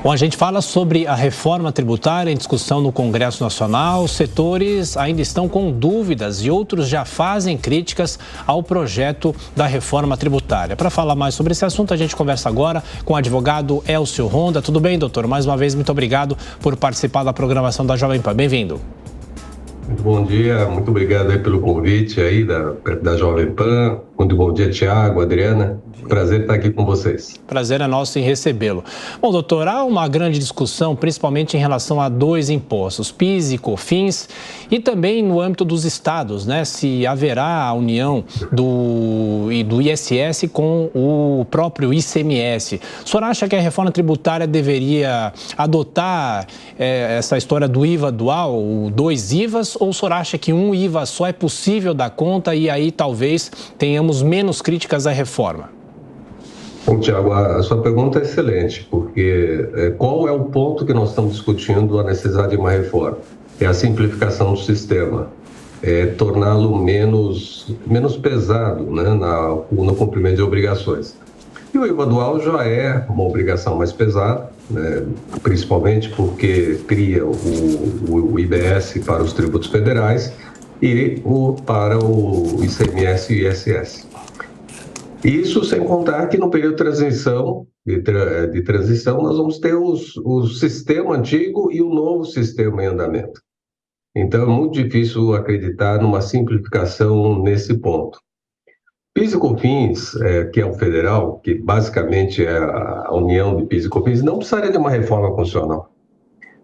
Bom, a gente fala sobre a reforma tributária em discussão no Congresso Nacional. Os setores ainda estão com dúvidas e outros já fazem críticas ao projeto da reforma tributária. Para falar mais sobre esse assunto, a gente conversa agora com o advogado Elcio Ronda. Tudo bem, doutor? Mais uma vez, muito obrigado por participar da programação da Jovem Pan. Bem-vindo. Muito bom dia, muito obrigado aí pelo convite aí da Jovem Pan. Muito bom dia, Tiago, Adriana. Prazer estar aqui com vocês. Prazer é nosso em recebê-lo. Bom, doutor, há uma grande discussão, principalmente em relação a dois impostos, PIS e COFINS, e também no âmbito dos estados, né? Se haverá a união do ISS com o próprio ICMS. O senhor acha que a reforma tributária deveria adotar essa história do IVA dual, dois IVAs, ou o senhor acha que um IVA só é possível dar conta e aí talvez tenhamos menos críticas à reforma? Bom, Tiago, a sua pergunta é excelente, porque qual é o ponto que nós estamos discutindo a necessidade de uma reforma? É a simplificação do sistema, torná-lo menos pesado, né, no cumprimento de obrigações. E o IVA dual já é uma obrigação mais pesada, né, principalmente porque cria o IBS para os tributos federais e para o ICMS e ISS. Isso sem contar que no período de transição nós vamos ter o sistema antigo e o novo sistema em andamento. Então é muito difícil acreditar numa simplificação nesse ponto. PIS e COFINS, que é o federal, que basicamente é a união de PIS e COFINS, não precisaria de uma reforma constitucional.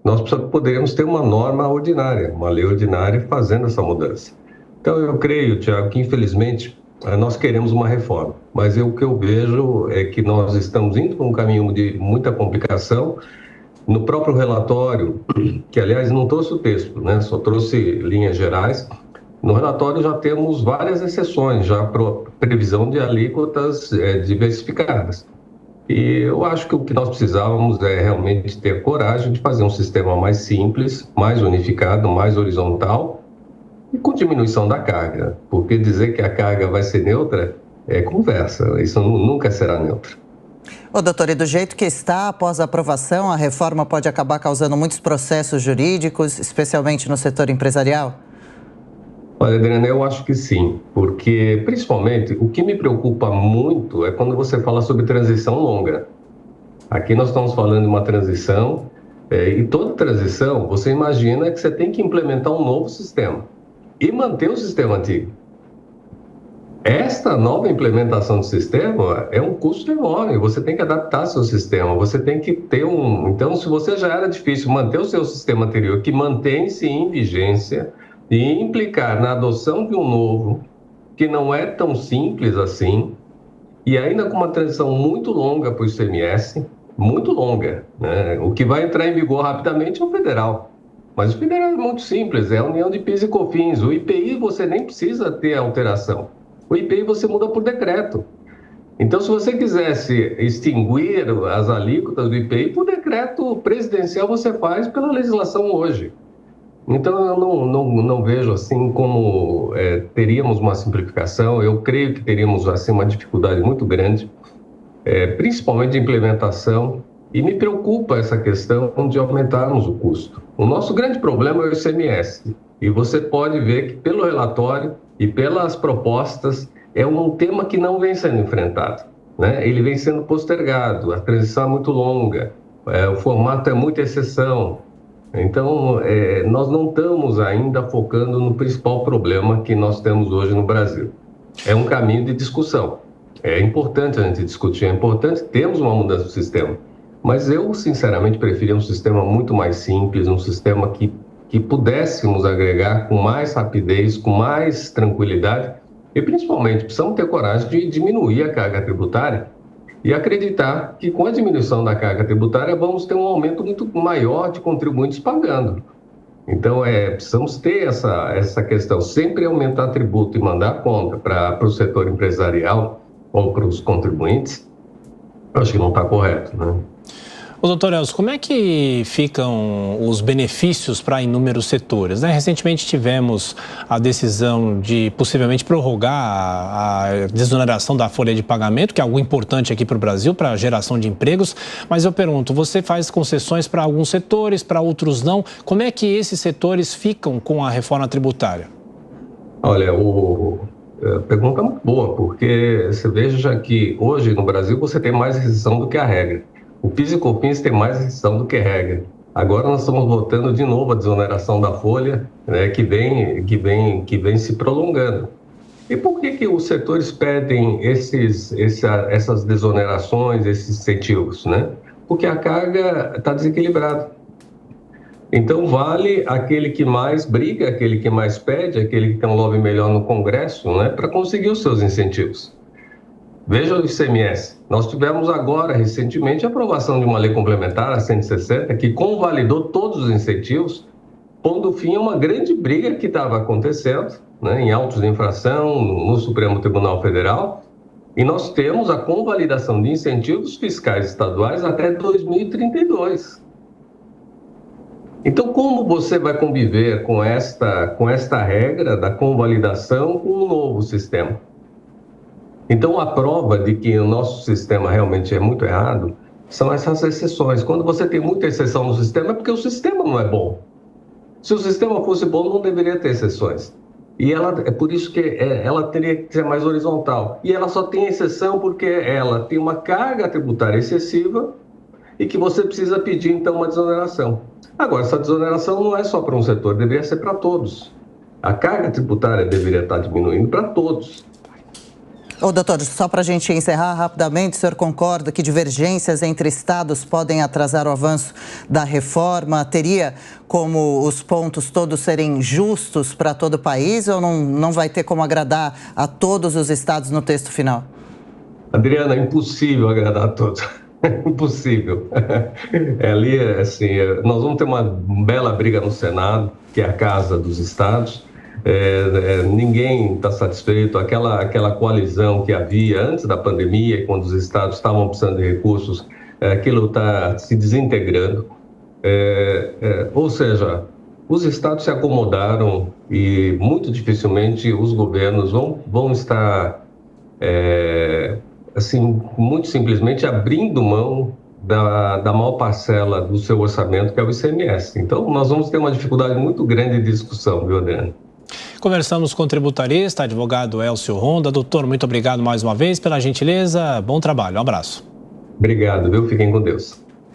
Nós poderíamos ter uma norma ordinária, uma lei ordinária fazendo essa mudança. Então eu creio, Tiago, que infelizmente nós queremos uma reforma, mas o que eu vejo é que nós estamos indo por um caminho de muita complicação. No próprio relatório, que aliás não trouxe o texto, né, só trouxe linhas gerais, no relatório já temos várias exceções, já previsão de alíquotas diversificadas. E eu acho que o que nós precisávamos é realmente ter coragem de fazer um sistema mais simples, mais unificado, mais horizontal, e com diminuição da carga, porque dizer que a carga vai ser neutra é conversa, isso nunca será neutro. Ô, doutor, e do jeito que está, após a aprovação, a reforma pode acabar causando muitos processos jurídicos, especialmente no setor empresarial? Olha, Adriana, eu acho que sim, porque principalmente o que me preocupa muito é quando você fala sobre transição longa. Aqui nós estamos falando de uma transição, e toda transição, você imagina que você tem que implementar um novo sistema e manter o sistema antigo. Esta nova implementação do sistema é um custo enorme, você tem que adaptar seu sistema, você tem que ter Então, se você já era difícil manter o seu sistema anterior, que mantém-se em vigência, e implicar na adoção de um novo, que não é tão simples assim, e ainda com uma transição muito longa para o ICMS, muito longa, né? O que vai entrar em vigor rapidamente é o federal. Mas o federal é muito simples, é a união de PIS e COFINS. O IPI você nem precisa ter alteração. O IPI você muda por decreto. Então, se você quisesse extinguir as alíquotas do IPI, por decreto presidencial você faz pela legislação hoje. Então, eu não vejo assim como teríamos uma simplificação. Eu creio que teríamos assim uma dificuldade muito grande, principalmente de implementação. E me preocupa essa questão de aumentarmos o custo. O nosso grande problema é o ICMS. E você pode ver que pelo relatório e pelas propostas é um tema que não vem sendo enfrentado, né? Ele vem sendo postergado, a transição é muito longa, o formato é muita exceção. Então, nós não estamos ainda focando no principal problema que nós temos hoje no Brasil. É um caminho de discussão. É importante a gente discutir, é importante termos uma mudança do sistema. Mas eu, sinceramente, preferia um sistema muito mais simples, um sistema que pudéssemos agregar com mais rapidez, com mais tranquilidade. E, principalmente, precisamos ter coragem de diminuir a carga tributária e acreditar que, com a diminuição da carga tributária, vamos ter um aumento muito maior de contribuintes pagando. Então, precisamos ter essa questão, sempre aumentar tributo e mandar conta para o setor empresarial ou para os contribuintes, acho que não está correto, né? Ô, doutor Elcio, como é que ficam os benefícios para inúmeros setores, né? Recentemente tivemos a decisão de possivelmente prorrogar a desoneração da folha de pagamento, que é algo importante aqui para o Brasil, para a geração de empregos. Mas eu pergunto, você faz concessões para alguns setores, para outros não. Como é que esses setores ficam com a reforma tributária? Olha, a pergunta é muito boa, porque você veja que hoje no Brasil você tem mais exceção do que a regra. O PIS e COFINS tem mais exceção do que regra. Agora nós estamos votando de novo a desoneração da folha, né, que vem se prolongando. E por que os setores pedem essas desonerações, esses incentivos, né? Porque a carga está desequilibrada. Então vale aquele que mais briga, aquele que mais pede, aquele que tem um lobby melhor no Congresso, né, para conseguir os seus incentivos. Veja o ICMS. Nós tivemos agora, recentemente, a aprovação de uma lei complementar, a 160, que convalidou todos os incentivos, pondo fim a uma grande briga que estava acontecendo, né, em autos de infração no Supremo Tribunal Federal, e nós temos a convalidação de incentivos fiscais estaduais até 2032. Então, como você vai conviver com esta regra da convalidação com o novo sistema? Então, a prova de que o nosso sistema realmente é muito errado são essas exceções. Quando você tem muita exceção no sistema, é porque o sistema não é bom. Se o sistema fosse bom, não deveria ter exceções. E é por isso que ela teria que ser mais horizontal. E ela só tem exceção porque ela tem uma carga tributária excessiva e que você precisa pedir, então, uma desoneração. Agora, essa desoneração não é só para um setor, deveria ser para todos. A carga tributária deveria estar diminuindo para todos. Ô, doutor, só para a gente encerrar rapidamente, o senhor concorda que divergências entre estados podem atrasar o avanço da reforma? Teria como os pontos todos serem justos para todo o país ou não vai ter como agradar a todos os estados no texto final? Adriana, é impossível agradar a todos. Impossível. Ali, assim, nós vamos ter uma bela briga no Senado, que é a Casa dos Estados. Ninguém está satisfeito. Aquela coalizão que havia antes da pandemia, quando os estados estavam precisando de recursos, aquilo está se desintegrando. Ou seja, os estados se acomodaram e muito dificilmente os governos vão estar, assim, muito simplesmente abrindo mão da maior parcela do seu orçamento, que é o ICMS. Então, nós vamos ter uma dificuldade muito grande de discussão, viu, Adriano? Conversamos com o tributarista, advogado Elcio Ronda. Doutor, muito obrigado mais uma vez pela gentileza. Bom trabalho. Um abraço. Obrigado, viu? Fiquem com Deus.